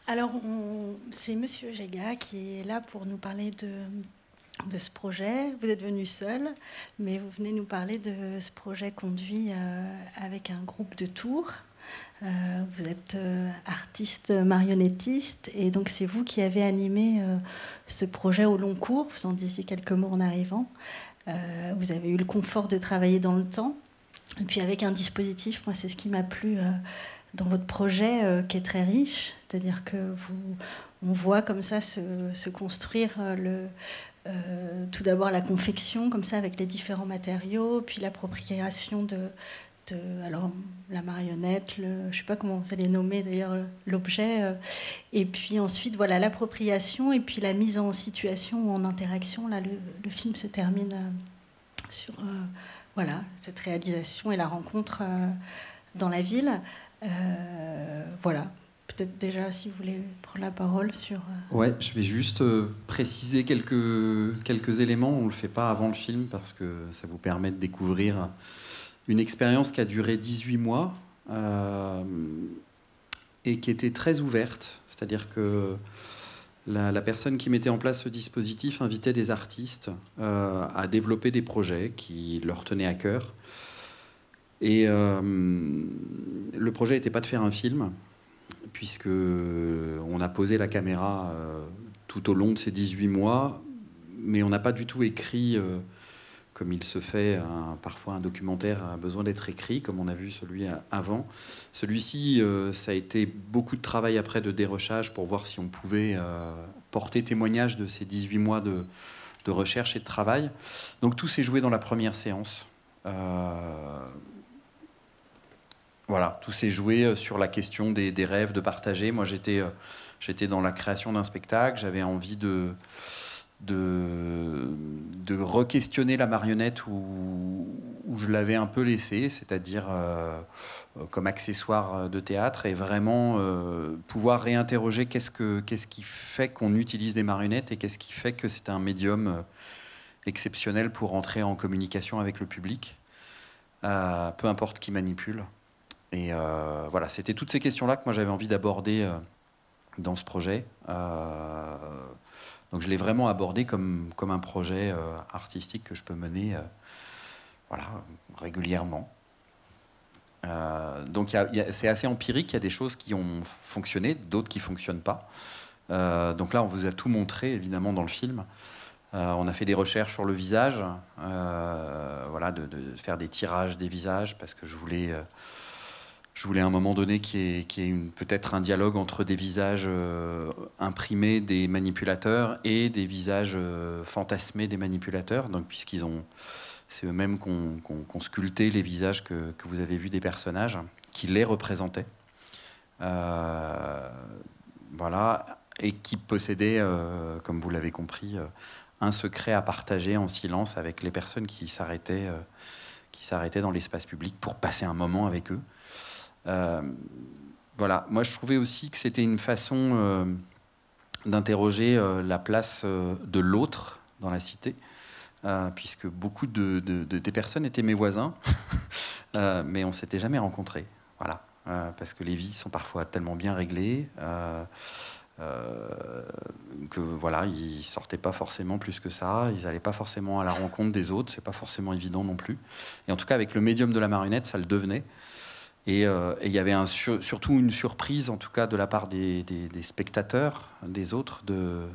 Alors, c'est Monsieur Géga qui est là pour nous parler de ce projet. Vous êtes venu seul, mais vous venez nous parler de ce projet conduit avec un groupe de Tours. Vous êtes artiste marionnettiste, et donc c'est vous qui avez animé ce projet au long cours. Vous en disiez quelques mots en arrivant. Vous avez eu le confort de travailler dans le temps, et puis avec un dispositif, moi c'est ce qui m'a plu dans votre projet, qui est très riche, c'est-à-dire que on voit comme ça se construire tout d'abord la confection, comme ça, avec les différents matériaux, puis l'appropriation alors, la marionnette, je ne sais pas comment vous allez nommer d'ailleurs l'objet, et puis ensuite, voilà, l'appropriation, et puis la mise en situation ou en interaction. Là, le film se termine sur voilà, cette réalisation et la rencontre dans la ville. Voilà. Peut-être déjà, si vous voulez prendre la parole sur... Ouais, je vais juste préciser quelques éléments. On ne le fait pas avant le film parce que ça vous permet de découvrir une expérience qui a duré 18 mois et qui était très ouverte. C'est-à-dire que la personne qui mettait en place ce dispositif invitait des artistes à développer des projets qui leur tenaient à cœur. Et le projet n'était pas de faire un film, puisque on a posé la caméra tout au long de ces 18 mois, mais on n'a pas du tout écrit comme il se fait. Parfois un documentaire a besoin d'être écrit, comme on a vu celui avant. Celui-ci, ça a été beaucoup de travail après de dérochage pour voir si on pouvait porter témoignage de ces 18 mois de recherche et de travail. Donc tout s'est joué dans la première séance. Voilà, tout s'est joué sur la question des rêves, de partager. Moi, j'étais dans la création d'un spectacle. J'avais envie de re-questionner la marionnette où je l'avais un peu laissée, c'est-à-dire comme accessoire de théâtre, et vraiment pouvoir réinterroger qu'est-ce qui fait qu'on utilise des marionnettes et qu'est-ce qui fait que c'est un médium exceptionnel pour entrer en communication avec le public, peu importe qui manipule. Et voilà, c'était toutes ces questions-là que moi j'avais envie d'aborder dans ce projet. Donc je l'ai vraiment abordé comme un projet artistique que je peux mener voilà, régulièrement. Donc c'est assez empirique, il y a des choses qui ont fonctionné, d'autres qui ne fonctionnent pas. Donc là, on vous a tout montré, évidemment, dans le film. On a fait des recherches sur le visage, voilà, de faire des tirages des visages, parce que je voulais à un moment donné qu'il y ait peut-être un dialogue entre des visages imprimés des manipulateurs et des visages fantasmés des manipulateurs. Donc, c'est eux-mêmes qui ont sculpté les visages que vous avez vus des personnages, qui les représentaient. Voilà, et qui possédaient, comme vous l'avez compris, un secret à partager en silence avec les personnes qui s'arrêtaient dans l'espace public pour passer un moment avec eux. Voilà, moi je trouvais aussi que c'était une façon d'interroger la place de l'autre dans la cité, puisque beaucoup des personnes étaient mes voisins, mais on s'était jamais rencontrés. Voilà, parce que les vies sont parfois tellement bien réglées que voilà, ils sortaient pas forcément plus que ça, ils allaient pas forcément à la rencontre des autres, c'est pas forcément évident non plus. Et en tout cas, avec le médium de la marionnette, ça le devenait. Et il y avait surtout une surprise, en tout cas de la part des spectateurs, des autres, de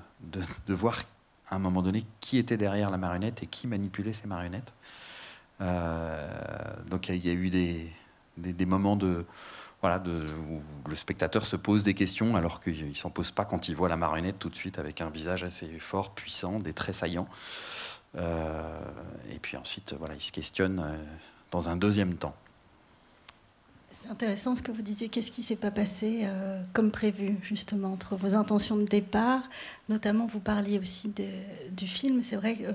voir à un moment donné qui était derrière la marionnette et qui manipulait ces marionnettes. Donc il y a eu des moments où le spectateur se pose des questions alors qu'il ne s'en pose pas quand il voit la marionnette tout de suite avec un visage assez fort, puissant, des traits saillants. Et puis ensuite, voilà, il se questionne dans un deuxième temps. C'est intéressant ce que vous disiez. Qu'est-ce qui ne s'est pas passé comme prévu, justement, entre vos intentions de départ? Notamment, vous parliez aussi du film. C'est vrai que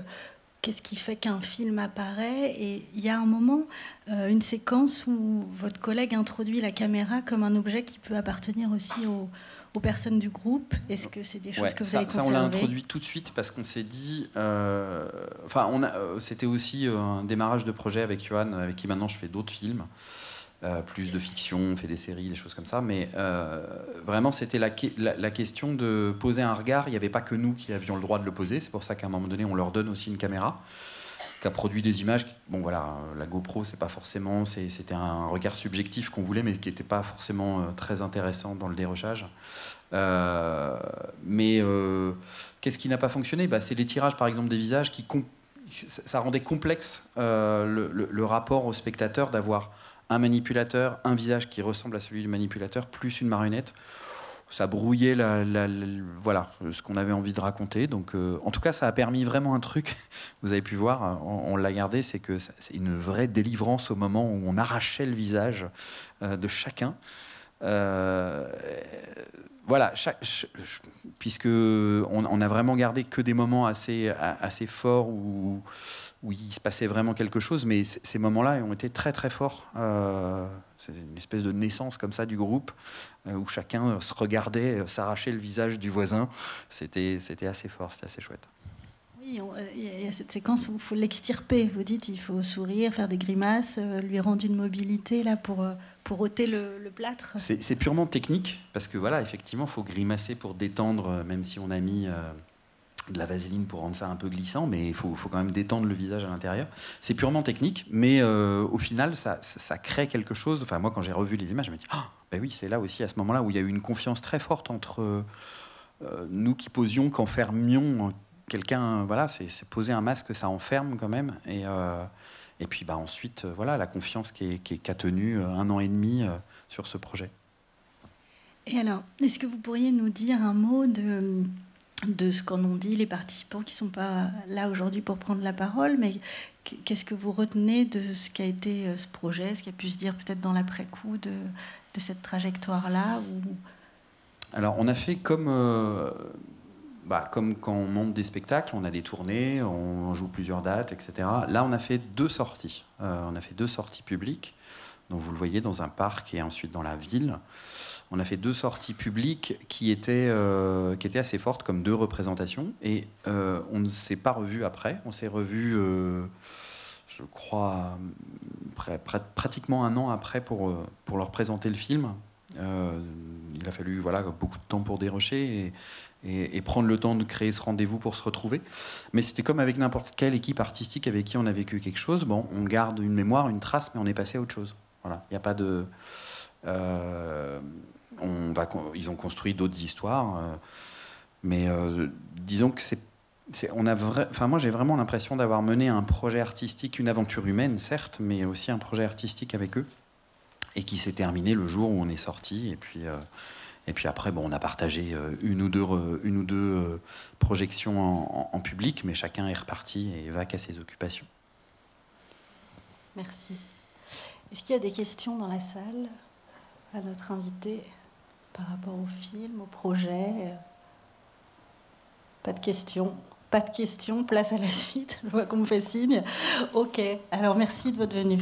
qu'est-ce qui fait qu'un film apparaît? Et il y a un moment, une séquence où votre collègue introduit la caméra comme un objet qui peut appartenir aussi aux personnes du groupe. Est-ce que c'est des choses que vous avez conservées? Ça, on l'a introduit tout de suite parce qu'on s'est dit... c'était aussi un démarrage de projet avec Johan, avec qui maintenant je fais d'autres films. plus de fiction, on fait des séries, des choses comme ça. Mais vraiment, c'était la question de poser un regard. Il n'y avait pas que nous qui avions le droit de le poser. C'est pour ça qu'à un moment donné, on leur donne aussi une caméra qui a produit des images. Bon, voilà, la GoPro, c'est pas forcément... C'était un regard subjectif qu'on voulait, mais qui n'était pas forcément très intéressant dans le dérochage. Mais qu'est-ce qui n'a pas fonctionné? C'est les tirages, par exemple, des visages qui... Ça rendait complexe le rapport au spectateur d'avoir un manipulateur, un visage qui ressemble à celui du manipulateur, plus une marionnette. Ça brouillait voilà, ce qu'on avait envie de raconter. Donc, en tout cas, ça a permis vraiment un truc. Vous avez pu voir, on l'a gardé, c'est que c'est une vraie délivrance au moment où on arrachait le visage de chacun. Voilà, puisque on a vraiment gardé que des moments assez forts où il se passait vraiment quelque chose, mais ces moments-là ont été très très forts. C'est une espèce de naissance comme ça du groupe, où chacun se regardait s'arracher le visage du voisin. C'était assez fort, c'était assez chouette. Oui, il y a cette séquence où il faut l'extirper. Vous dites il faut sourire, faire des grimaces, lui rendre une mobilité là pour ôter le plâtre. C'est purement technique, parce que voilà, effectivement, il faut grimacer pour détendre, même si on a mis de la vaseline pour rendre ça un peu glissant, mais il faut quand même détendre le visage à l'intérieur. C'est purement technique, mais au final, ça crée quelque chose. Enfin, moi, quand j'ai revu les images, je me dis, ben oui, c'est là aussi, à ce moment-là, où il y a eu une confiance très forte entre nous qui posions, qu'enfermions quelqu'un. Voilà, c'est poser un masque, ça enferme quand même. Et puis ensuite, voilà, la confiance qui a tenu 1 an et demi sur ce projet. Et alors, est-ce que vous pourriez nous dire un mot de ce qu'en ont dit les participants qui ne sont pas là aujourd'hui pour prendre la parole, mais qu'est-ce que vous retenez de ce qu'a été ce projet, ce qui a pu se dire peut-être dans l'après-coup de cette trajectoire-là Alors, on a fait comme quand on monte des spectacles, on a des tournées, on joue plusieurs dates, etc. Là, on a fait 2 sorties. On a fait 2 sorties publiques. Donc, vous le voyez, dans un parc et ensuite dans la ville. On a fait 2 sorties publiques qui étaient assez fortes, comme 2 représentations. Et on ne s'est pas revus après. On s'est revus, je crois, pratiquement 1 an après pour leur présenter le film. Il a fallu beaucoup de temps pour dérocher et prendre le temps de créer ce rendez-vous pour se retrouver. Mais c'était comme avec n'importe quelle équipe artistique avec qui on a vécu quelque chose. Bon, on garde une mémoire, une trace, mais on est passé à autre chose. Voilà, il n'y a pas de... ils ont construit d'autres histoires, mais disons que moi j'ai vraiment l'impression d'avoir mené un projet artistique, une aventure humaine certes, mais aussi un projet artistique avec eux, et qui s'est terminé le jour où on est sorti. Et puis après, on a partagé une ou deux projections en public, mais chacun est reparti et va qu'à ses occupations. Merci. Est-ce qu'il y a des questions dans la salle à notre invité par rapport au film, au projet? Pas de questions. Pas de questions, place à la suite. Je vois qu'on me fait signe. Ok, alors merci de votre venue.